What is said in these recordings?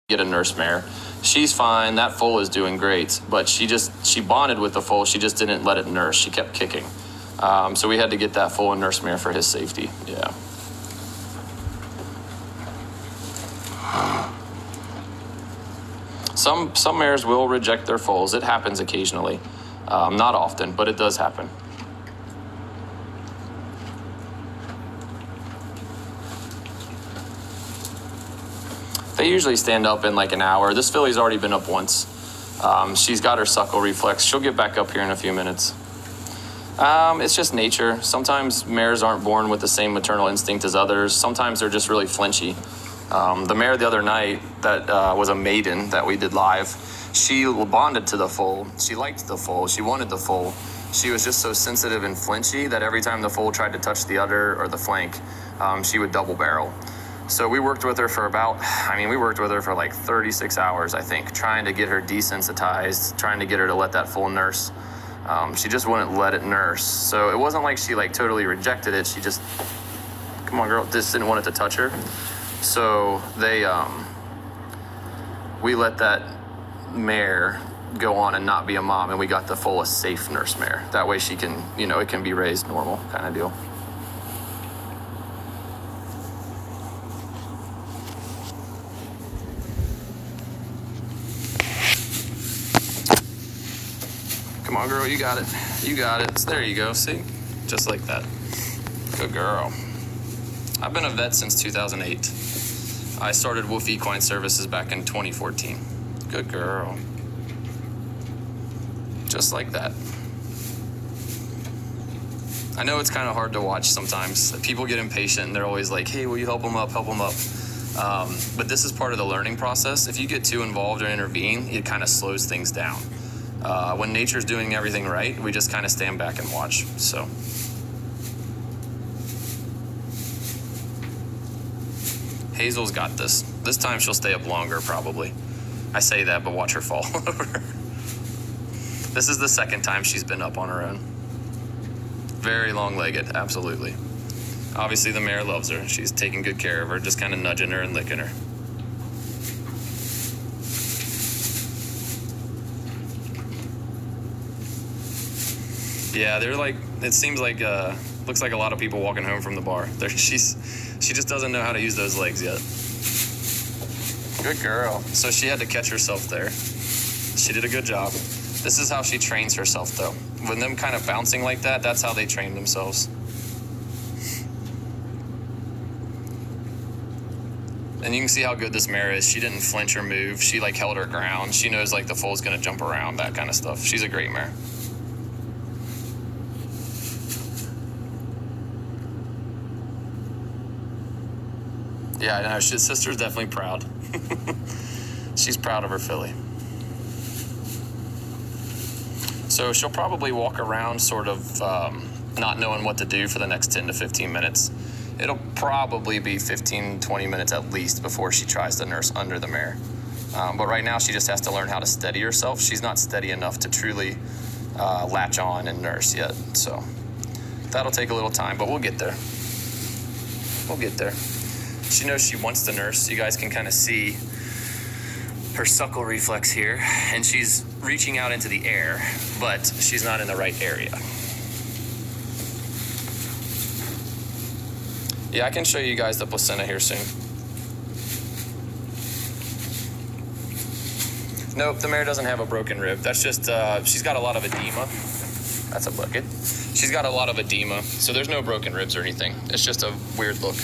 get a nurse mare. She's fine. That foal is doing great, but she bonded with the foal. She just didn't let it nurse. She kept kicking. So we had to get that foal a nurse mare for his safety. Yeah. Some mares will reject their foals. It happens occasionally. Not often, but it does happen. They usually stand up in like an hour. This filly's already been up once. She's got her suckle reflex. She'll get back up here in a few minutes. It's just nature. Sometimes mares aren't born with the same maternal instinct as others. Sometimes they're just really flinchy. The mare the other night that was a maiden that we did live, she bonded to the foal. She liked the foal. She wanted the foal. She was just so sensitive and flinchy that every time the foal tried to touch the udder or the flank, she would double barrel. So we worked with her for like 36 hours, I think, trying to get her desensitized, trying to get her to let that foal nurse. She just wouldn't let it nurse. So it wasn't like she like totally rejected it. She just, come on girl, just didn't want it to touch her. So we let that mare go on and not be a mom, and we got the foal a safe nurse mare. That way she can, it can be raised normal kind of deal. Come on, girl, you got it. You got it. There you go, see? Just like that. Good girl. I've been a vet since 2008. I started Wolf Equine Services back in 2014. Good girl. Just like that. I know it's kind of hard to watch sometimes. People get impatient and they're always like, hey, will you help them up, but this is part of the learning process. If you get too involved or intervene, it kind of slows things down. When nature's doing everything right, we just kind of stand back and watch. So Hazel's got this. This time she'll stay up longer, probably. I say that, but watch her fall over. This is the second time she's been up on her own. Very long-legged, absolutely. Obviously, the mare loves her. She's taking good care of her, just kind of nudging her and licking her. Yeah, they're like, it seems like, looks like a lot of people walking home from the bar. She just doesn't know how to use those legs yet. Good girl. So she had to catch herself there. She did a good job. This is how she trains herself, though. When them kind of bouncing like that, that's how they train themselves. And you can see how good this mare is. She didn't flinch or move. She like held her ground. She knows like the foal's gonna jump around, that kind of stuff. She's a great mare. Yeah, I know. His sister's definitely proud. She's proud of her filly. So she'll probably walk around sort of not knowing what to do for the next 10 to 15 minutes. It'll probably be 15, 20 minutes at least before she tries to nurse under the mare. But right now she just has to learn how to steady herself. She's not steady enough to truly latch on and nurse yet. So that'll take a little time, but we'll get there. We'll get there. She knows she wants to nurse. You guys can kind of see her suckle reflex here, and she's reaching out into the air, but she's not in the right area. Yeah, I can show you guys the placenta here soon. Nope, the mare doesn't have a broken rib. That's just, she's got a lot of edema. That's a bucket. She's got a lot of edema, so there's no broken ribs or anything. It's just a weird look.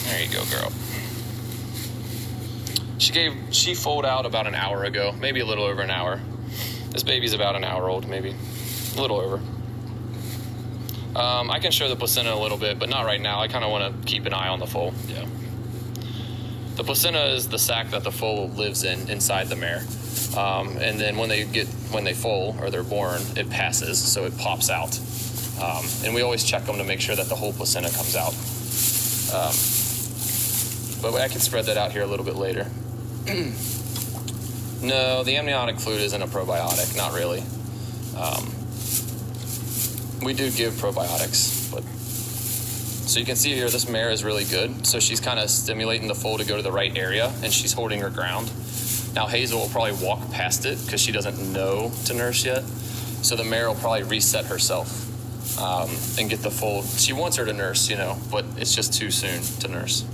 There you go, girl. She foaled out about an hour ago, maybe a little over an hour. This baby's about an hour old, maybe. A little over. I can show the placenta a little bit, but not right now. I kind of want to keep an eye on the foal. Yeah. The placenta is the sac that the foal lives in inside the mare. And then when they foal or they're born, it passes, so it pops out. And we always check them to make sure that the whole placenta comes out. But I can spread that out here a little bit later. No, the amniotic fluid isn't a probiotic, not really. We do give probiotics, but So you can see here, this mare is really good. So she's kind of stimulating the foal to go to the right area, and she's holding her ground. Now Hazel will probably walk past it because she doesn't know to nurse yet. So the mare will probably reset herself and get the foal. She wants her to nurse, but it's just too soon to nurse.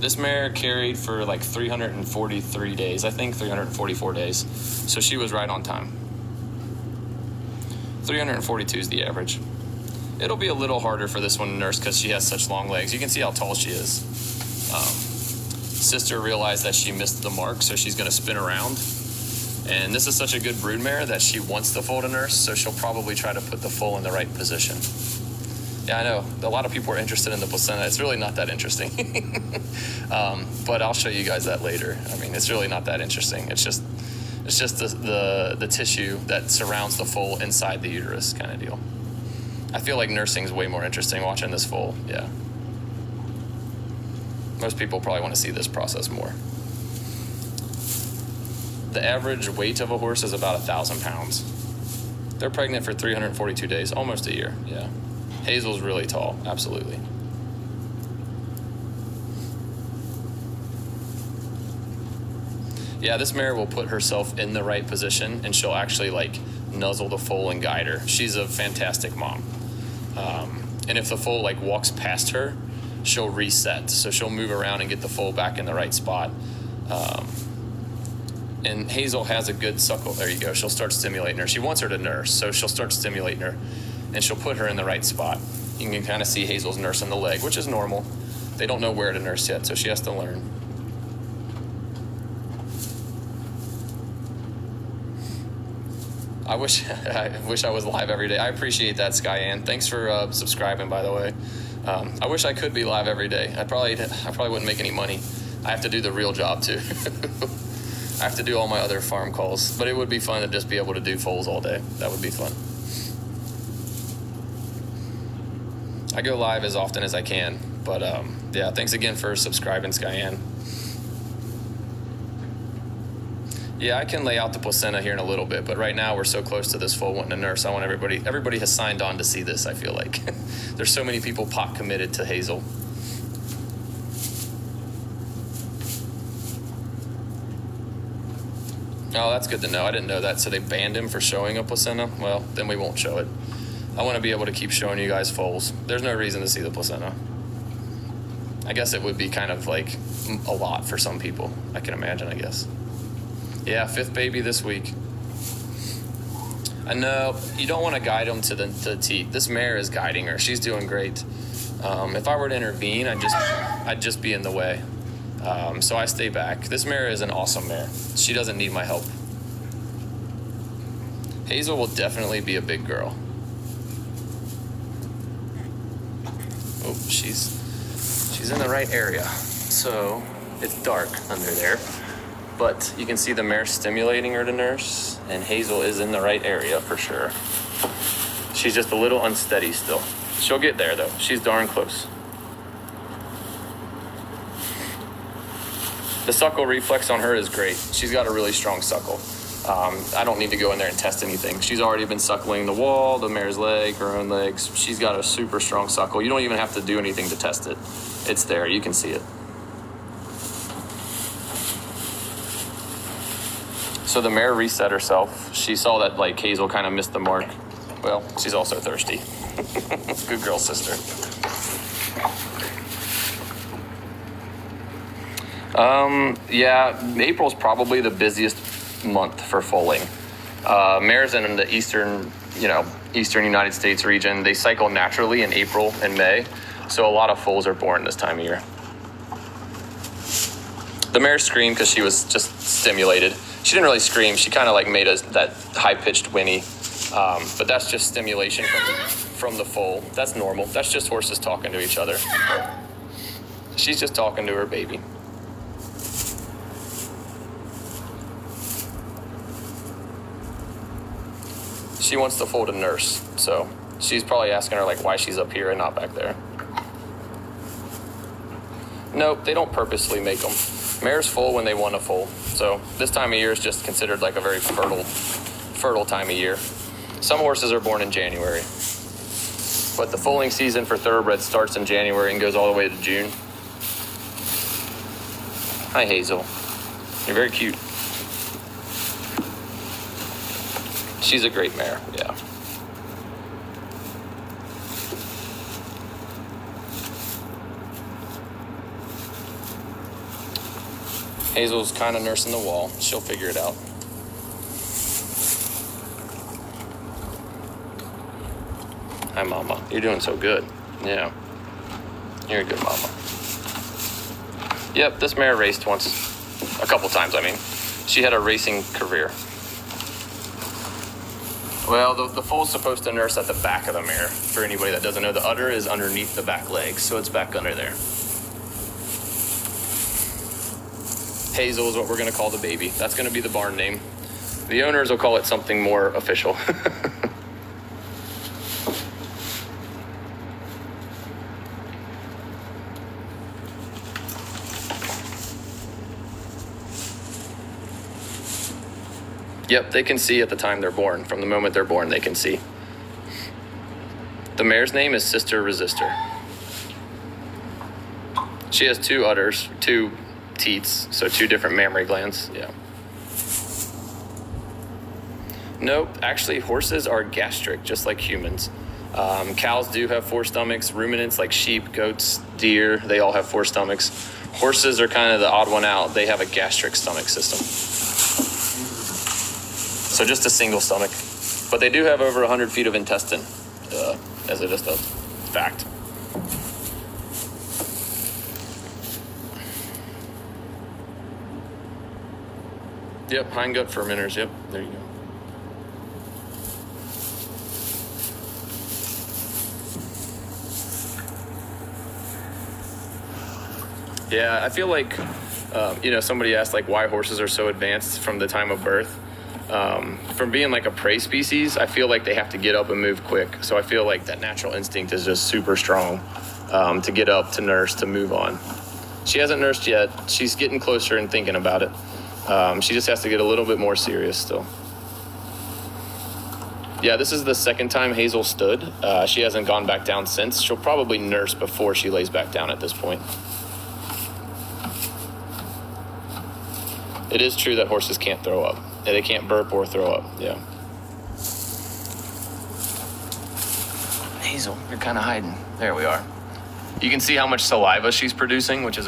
This mare carried for like 343 days, I think 344 days. So she was right on time. 342 is the average. It'll be a little harder for this one to nurse because she has such long legs. You can see how tall she is. Sister realized that she missed the mark, so she's gonna spin around. And this is such a good brood mare that she wants the foal to nurse, so she'll probably try to put the foal in the right position. Yeah, I know. A lot of people are interested in the placenta. It's really not that interesting. But I'll show you guys that later. I mean, it's really not that interesting. It's just the tissue that surrounds the foal inside the uterus kind of deal. I feel like nursing is way more interesting watching this foal. Yeah. Most people probably want to see this process more. The average weight of a horse is about 1,000 pounds. They're pregnant for 342 days, almost a year. Yeah. Hazel's really tall, absolutely. Yeah, this mare will put herself in the right position, and she'll actually like nuzzle the foal and guide her. She's a fantastic mom. And if the foal like walks past her, she'll reset. So she'll move around and get the foal back in the right spot. And Hazel has a good suckle. There you go. She'll start stimulating her. She wants her to nurse, so she'll start stimulating her. And she'll put her in the right spot. You can kind of see Hazel's nursing the leg, which is normal. They don't know where to nurse yet, so she has to learn. I wish I was live every day. I appreciate that, Skyann. Thanks for subscribing, by the way. I wish I could be live every day. I probably wouldn't make any money. I have to do the real job too. I have to do all my other farm calls, but it would be fun to just be able to do foals all day. That would be fun. I go live as often as I can, but yeah, thanks again for subscribing, Skyann. Yeah, I can lay out the placenta here in a little bit, but right now we're so close to this foal wanting to nurse. I want everybody has signed on to see this, I feel like. There's so many people pot committed to Hazel. Oh, that's good to know. I didn't know that. So they banned him for showing a placenta? Well, then we won't show it. I want to be able to keep showing you guys foals. There's no reason to see the placenta. I guess it would be kind of like a lot for some people. I can imagine, I guess. Yeah, 5th baby this week. I know you don't want to guide them to the teat. This mare is guiding her. She's doing great. If I were to intervene, I'd just be in the way. So I stay back. This mare is an awesome mare. She doesn't need my help. Hazel will definitely be a big girl. Oh, she's in the right area. So it's dark under there. But you can see the mare stimulating her to nurse, and Hazel is in the right area for sure. She's just a little unsteady still. She'll get there though. She's darn close. The suckle reflex on her is great. She's got a really strong suckle. I don't need to go in there and test anything. She's already been suckling the wall, the mare's leg, her own legs. She's got a super strong suckle. You don't even have to do anything to test it. It's there, you can see it. So the mare reset herself. She saw that like Hazel kind of missed the mark. Well, she's also thirsty. Good girl, sister. Yeah, April's probably the busiest month for foaling. Mares in the eastern United States region, they cycle naturally in April and May. So a lot of foals are born this time of year. The mare screamed because she was just stimulated. She didn't really scream. She kind of like made that high-pitched whinny. But that's just stimulation from the foal. That's normal. That's just horses talking to each other. She's just talking to her baby. She wants the foal to nurse, so she's probably asking her like why she's up here and not back there. Nope, they don't purposely make them. Mares foal when they want to foal. So this time of year is just considered like a very fertile time of year. Some horses are born in January, but the foaling season for thoroughbreds starts in January and goes all the way to June. Hi, Hazel. You're very cute. She's a great mare, yeah. Hazel's kind of nursing the wall. She'll figure it out. Hi, Mama. You're doing so good. Yeah. You're a good mama. Yep, this mare raced once. A couple times, I mean. She had a racing career. Well, the foal's supposed to nurse at the back of the mare. For anybody that doesn't know, the udder is underneath the back legs, so it's back under there. Hazel is what we're going to call the baby. That's going to be the barn name. The owners will call it something more official. Yep, they can see at the time they're born. From the moment they're born, they can see. The mare's name is Sister Resistor. She has two udders, two teats, so two different mammary glands, yeah. Nope, actually horses are gastric, just like humans. Cows do have 4 stomachs. Ruminants like sheep, goats, deer, they all have 4 stomachs. Horses are kind of the odd one out. They have a gastric stomach system. So just a single stomach. But they do have over 100 feet of intestine, as it is a fact. Yep, hindgut fermenters. Yep, there you go. Yeah, I feel like, somebody asked like why horses are so advanced from the time of birth. From being like a prey species, I feel like they have to get up and move quick. So I feel like that natural instinct is just super strong to get up, to nurse, to move on. She hasn't nursed yet. She's getting closer and thinking about it. She just has to get a little bit more serious still. Yeah, this is the second time Hazel stood. She hasn't gone back down since. She'll probably nurse before she lays back down at this point. It is true that horses can't throw up. They can't burp or throw up, yeah. Hazel, you're kind of hiding. There we are. You can see how much saliva she's producing, which is